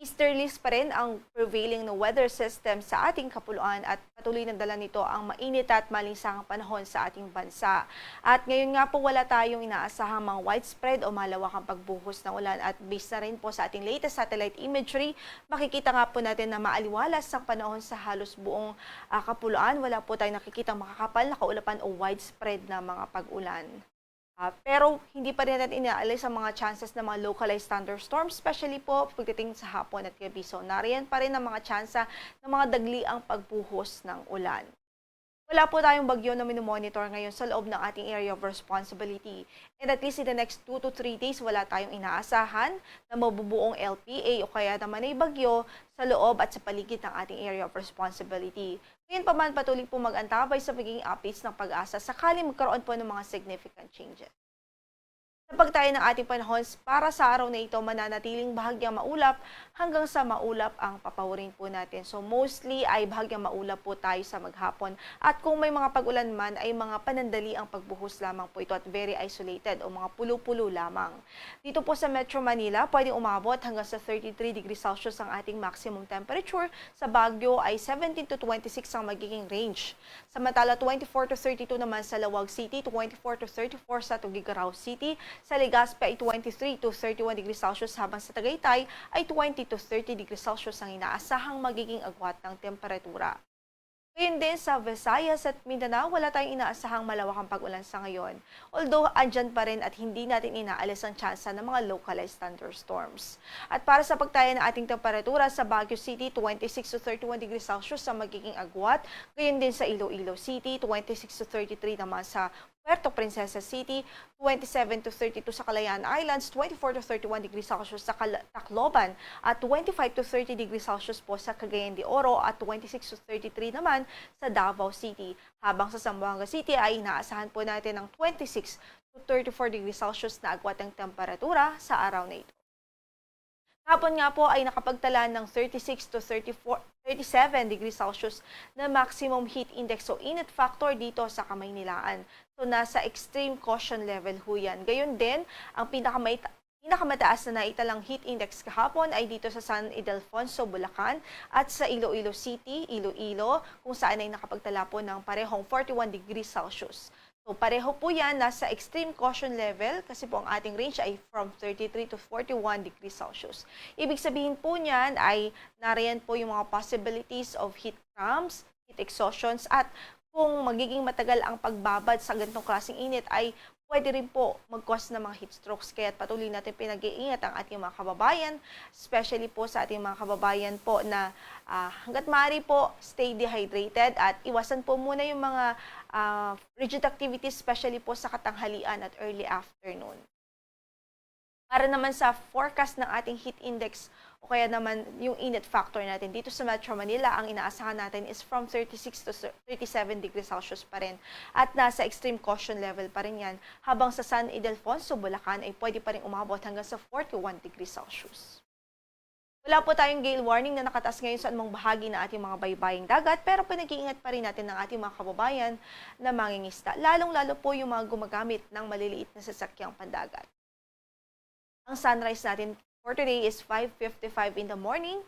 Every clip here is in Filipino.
Easterlies pa rin ang prevailing na weather system sa ating kapuluan at patuloy na dala nito ang mainit at malinsangang panahon sa ating bansa. At ngayon nga po wala tayong inaasahang mga widespread o malawakang pagbuhos ng ulan at based na rin po sa ating latest satellite imagery, makikita nga po natin na maaliwalas ang panahon sa halos buong kapuluan. Wala po tayong nakikitang makakapal na kaulapan o widespread na mga pag-ulan. Pero hindi pa rin natin inaalis ang mga chances ng mga localized thunderstorms, especially po pagdating sa hapon at gabi. So, nariyan pa rin ang mga tsansa ng mga dagliang pagbuhos ng ulan. Wala po tayong bagyo na minomonitor ngayon sa loob ng ating area of responsibility. And at least in the next 2 to 3 days, wala tayong inaasahan na mabubuong LPA o kaya naman ay bagyo sa loob at sa paligid ng ating area of responsibility. Ngayon pa man patuloy po mag-antabay sa magiging updates ng pag-asa sakaling magkaroon po ng mga significant changes. Sa pagtayo ng ating panahon, para sa araw na ito, mananatiling bahagyang maulap hanggang sa maulap ang papawirin po natin. So mostly ay bahagyang maulap po tayo sa maghapon. At kung may mga pag-ulan man, ay mga panandali ang pagbuhos lamang po ito at very isolated o mga pulo-pulo lamang. Dito po sa Metro Manila, pwedeng umabot hanggang sa 33 degrees Celsius ang ating maximum temperature. Sa Baguio ay 17 to 26 ang magiging range. Samantala 24 to 32 naman sa Lawag City, 24 to 34 sa Tuguegarao City. Sa Legazpi ay 23 to 31 degrees Celsius habang sa Tagaytay ay 20 to 30 degrees Celsius ang inaasahang magiging agwat ng temperatura. Ngayon din sa Visayas at Mindanao, wala tayong inaasahang malawakang pag-ulan sa ngayon. Although, andyan pa rin at hindi natin inaalis ang tsansa ng mga localized thunderstorms. At para sa pagtaya ng ating temperatura sa Baguio City, 26 to 31 degrees Celsius ang magiging agwat. Ngayon din sa Iloilo City, 26 to 33 naman sa Puerto Princesa City, 27 to 32 sa Kalayaan Islands, 24 to 31 degrees Celsius sa Tacloban, at 25 to 30 degrees Celsius po sa Cagayan de Oro at 26 to 33 naman sa Davao City. Habang sa Zamboanga City ay inaasahan po natin ng 26 to 34 degrees Celsius na agwat ng temperatura sa araw na ito. Hapon nga po ay nakapagtala ng 36 to 37 degrees Celsius na maximum heat index o init factor dito sa Kamaynilaan. So nasa extreme caution level ho yan. Gayon din, ang pinakamataas na naitalang heat index kahapon ay dito sa San Ildefonso, Bulacan at sa Iloilo City, Iloilo, kung saan ay nakapagtala po ng parehong 41 degrees Celsius. So pareho po yan, nasa extreme caution level kasi po ang ating range ay from 33 to 41 degrees Celsius. Ibig sabihin po niyan ay nariyan po yung mga possibilities of heat cramps, heat exhaustions at kung magiging matagal ang pagbabad sa ganitong klaseng init ay pwede rin po mag-cause ng mga heat strokes. Kaya patuloy natin pinag-iingat ang ating mga kababayan, especially po sa ating mga kababayan po na hanggat maaari po stay dehydrated at iwasan po muna yung mga rigid activities, especially po sa katanghalian at early afternoon. Para naman sa forecast ng ating heat index o kaya naman yung init factor natin dito sa Metro Manila, ang inaasahan natin is from 36 to 37 degrees Celsius pa rin at nasa extreme caution level pa rin yan. Habang sa San Ildefonso, Bulacan ay pwede pa rin umabot hanggang sa 41 degrees Celsius. Wala po tayong gale warning na nakataas ngayon sa anumang bahagi ng ating mga baybaying dagat, pero pinag-iingat pa rin natin ng ating mga kababayan na mangingisda, lalong-lalo po yung mga gumagamit ng maliliit na sasakyang pandagat. Ang sunrise natin for today is 5:55 in the morning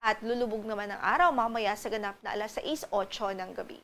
at lulubog naman ang araw mamaya sa ganap na alas 6:08 ng gabi.